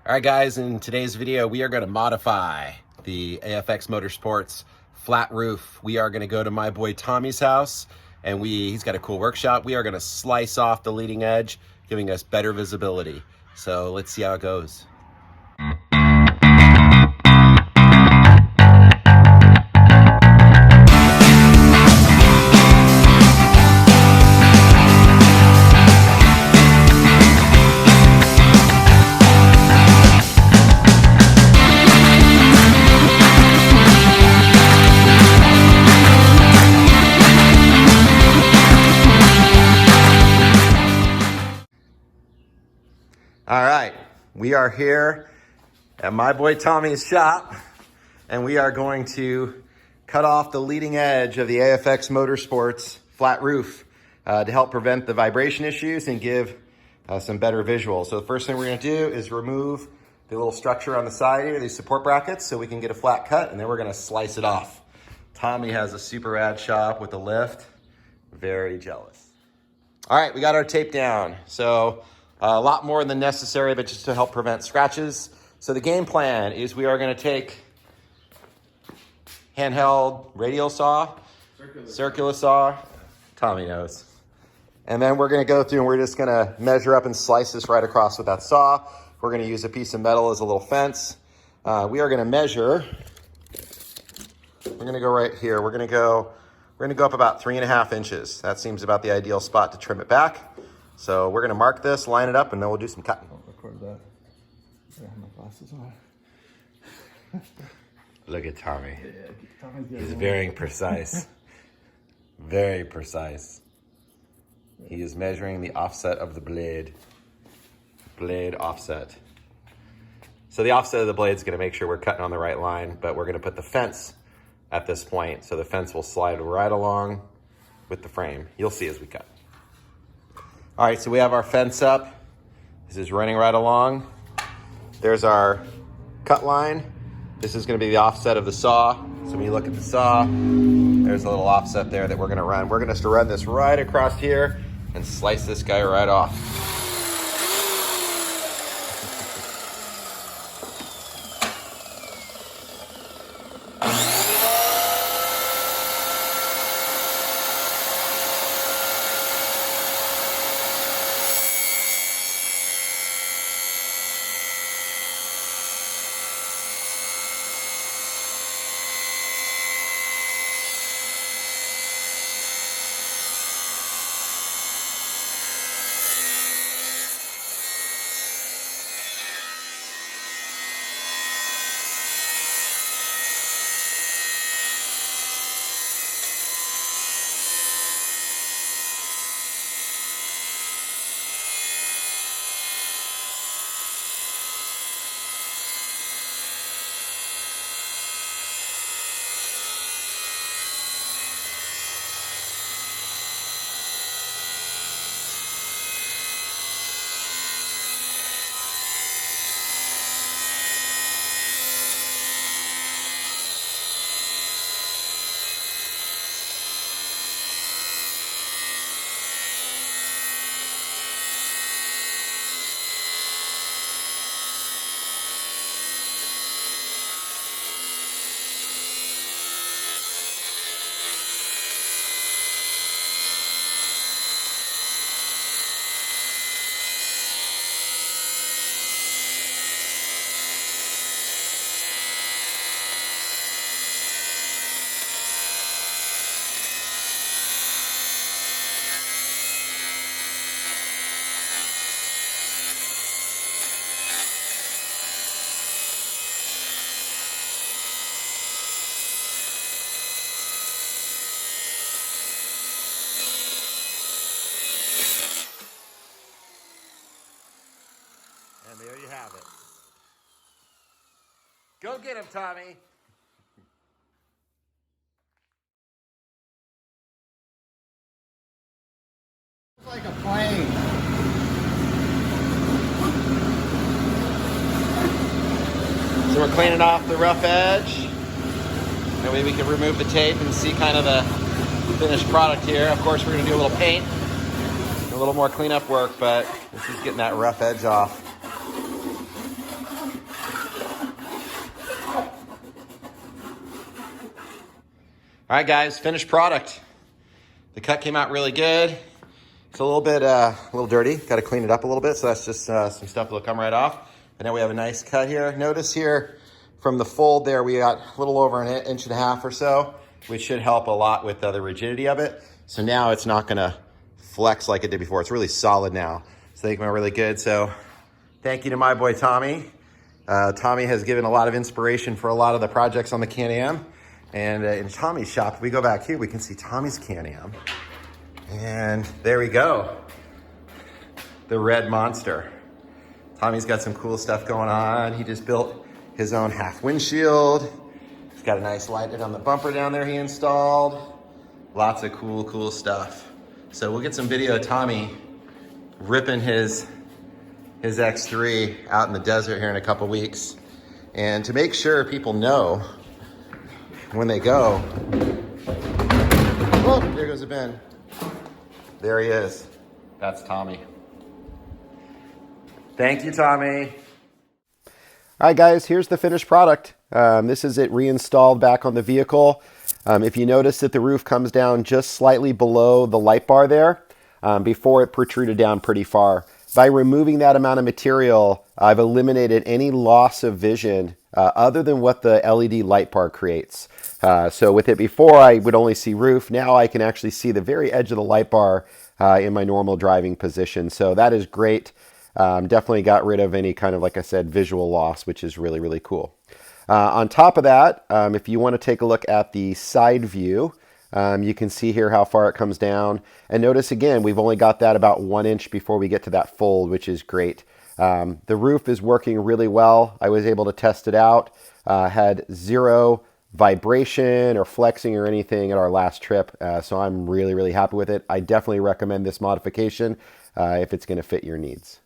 All right, guys, in today's video, we are going to modify the AFX Motorsports flat roof. We are going to go to my boy Tommy's house, and he's got a cool workshop. We are going to slice off the leading edge, giving us better visibility. So let's see how it goes. All right, we are here at my boy Tommy's shop, and we are going to cut off the leading edge of the AFX Motorsports flat roof to help prevent the vibration issues and give some better visuals. So the first thing we're gonna do is remove the little structure on the side here, these support brackets, so we can get a flat cut, and then we're gonna slice it off. Tommy has a super rad shop with a lift. Very jealous. All right, we got our tape down. So a lot more than necessary, but just to help prevent scratches. So the game plan is we are going to take handheld radial saw, circular saw, Tommy knows. And then we're going to go through and we're just going to measure up and slice this right across with that saw. We're going to use a piece of metal as a little fence. We are going to measure. We're going to go right here. We're going to go up about 3.5 inches. That seems about the ideal spot to trim it back. So we're gonna mark this, line it up, and then we'll do some cutting. I'll record that. I have my glasses on. Look at Tommy. Yeah, He's very precise. Very precise. He is measuring the offset of the blade. Blade offset. So the offset of the blade is gonna make sure we're cutting on the right line, but we're gonna put the fence at this point, so the fence will slide right along with the frame. You'll see as we cut. All right, so we have our fence up. This is running right along. There's our cut line. This is gonna be the offset of the saw. So when you look at the saw, there's a little offset there that we're gonna run. We're gonna just run this right across here and slice this guy right off. And there you have it. Go get him, Tommy. It's like a plane. So we're cleaning off the rough edge. That way we can remove the tape and see kind of the finished product here. Of course, we're gonna do a little paint, a little more cleanup work, but this is getting that rough edge off. All right, guys, finished product. The cut came out really good. It's a little bit, a little dirty. Got to clean it up a little bit. So that's just some stuff that'll come right off. And now we have a nice cut here. Notice here from the fold there, we got a little over an inch and a half or so, which should help a lot with the rigidity of it. So now it's not gonna flex like it did before. It's really solid now. So they came out really good. So thank you to my boy, Tommy. Tommy has given a lot of inspiration for a lot of the projects on the Can-Am. And in Tommy's shop, if we go back here, we can see Tommy's Can-Am. And there we go. The red monster. Tommy's got some cool stuff going on. He just built his own half windshield. He's got a nice light on the bumper down there he installed. Lots of cool stuff. So we'll get some video of Tommy ripping his X3 out in the desert here in a couple weeks. And to make sure people know when they go, oh, there goes a bin. There he is. That's Tommy. Thank you, Tommy. All right, guys, here's the finished product. This is it reinstalled back on the vehicle. If you notice that the roof comes down just slightly below the light bar there, before it protruded down pretty far. By removing that amount of material, I've eliminated any loss of vision other than what the LED light bar creates. So with it before, I would only see roof. Now I can actually see the very edge of the light bar in my normal driving position. So that is great. Definitely got rid of any kind of, like I said, visual loss, which is really cool. On top of that, if you want to take a look at the side view, you can see here how far it comes down. And notice again, we've only got that about 1 inch before we get to that fold, which is great. The roof is working really well. I was able to test it out. Had zero vibration or flexing or anything at our last trip. So I'm really happy with it. I definitely recommend this modification if it's going to fit your needs.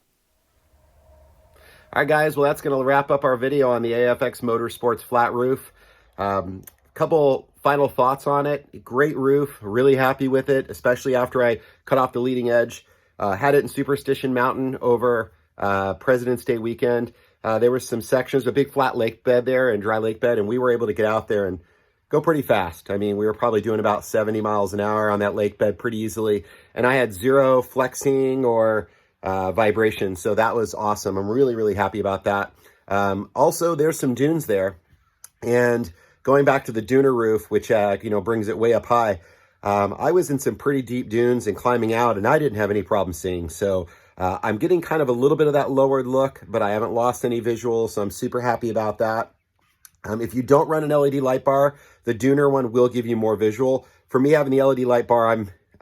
All right, guys, well, that's going to wrap up our video on the AFX Motorsports flat roof. Couple final thoughts on it. Great roof, really happy with it, especially after I cut off the leading edge. Had it in Superstition Mountain over President's Day weekend. There were some sections, a big flat lake bed there and dry lake bed, and we were able to get out there and go pretty fast. I mean, we were probably doing about 70 miles an hour on that lake bed pretty easily, and I had zero flexing or vibration, so that was awesome. I'm really happy about that. Also, there's some dunes there, and going back to the duner roof, which brings it way up high, I was in some pretty deep dunes and climbing out, and I didn't have any problem seeing. So I'm getting kind of a little bit of that lowered look, but I haven't lost any visual, so I'm super happy about that. If you don't run an LED light bar, the duner one will give you more visual. For me, having the LED light bar,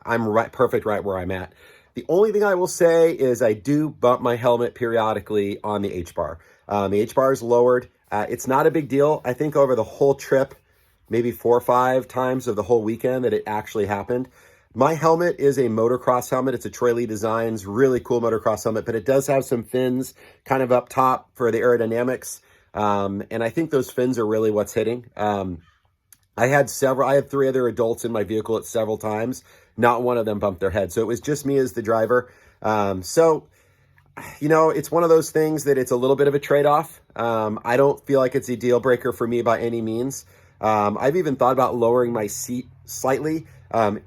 I'm perfect right where I'm at. The only thing I will say is I do bump my helmet periodically on the H-bar. The H-bar is lowered. It's not a big deal. I think over the whole trip, maybe 4 or 5 times of the whole weekend that it actually happened. My helmet is a motocross helmet. It's a Troy Lee Designs, really cool motocross helmet, but it does have some fins kind of up top for the aerodynamics. And I think those fins are really what's hitting. I had 3 other adults in my vehicle at several times. Not one of them bumped their head. So it was just me as the driver. So, it's one of those things that it's a little bit of a trade-off. I don't feel like it's a deal breaker for me by any means. I've even thought about lowering my seat slightly.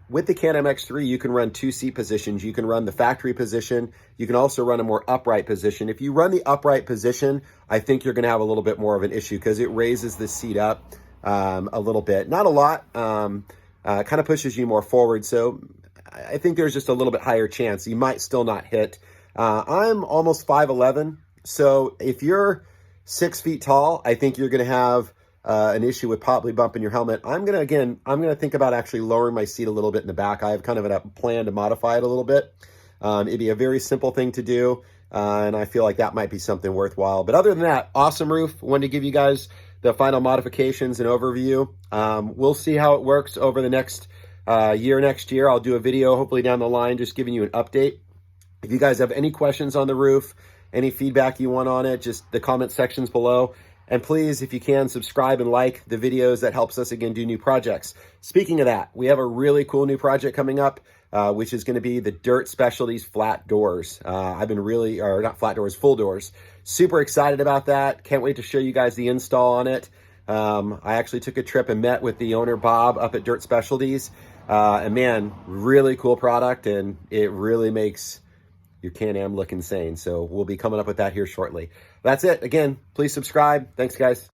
With the Can-Am X3, you can run 2 seat positions. You can run the factory position. You can also run a more upright position. If you run the upright position, I think you're going to have a little bit more of an issue because it raises the seat up a little bit. Not a lot. Kind of pushes you more forward. So I think there's just a little bit higher chance. You might still not hit. I'm almost 5'11". So if you're 6 feet tall, I think you're going to have an issue with probably bumping your helmet. I'm going to think about actually lowering my seat a little bit in the back. I have kind of a plan to modify it a little bit. It'd be a very simple thing to do. And I feel like that might be something worthwhile. But other than that, awesome roof. Wanted to give you guys the final modifications and overview. We'll see how it works over the next year. I'll do a video hopefully down the line just giving you an update. If you guys have any questions on the roof, any feedback you want on it, just the comment sections below. And please, if you can, subscribe and like the videos. That helps us, again, do new projects. Speaking of that, we have a really cool new project coming up, which is going to be the Dirt Specialties flat doors. Full doors. Super excited about that. Can't wait to show you guys the install on it. I actually took a trip and met with the owner, Bob, up at Dirt Specialties. And man, really cool product, and it really makes your Can-Am look insane. So we'll be coming up with that here shortly. That's it. Again, please subscribe. Thanks, guys.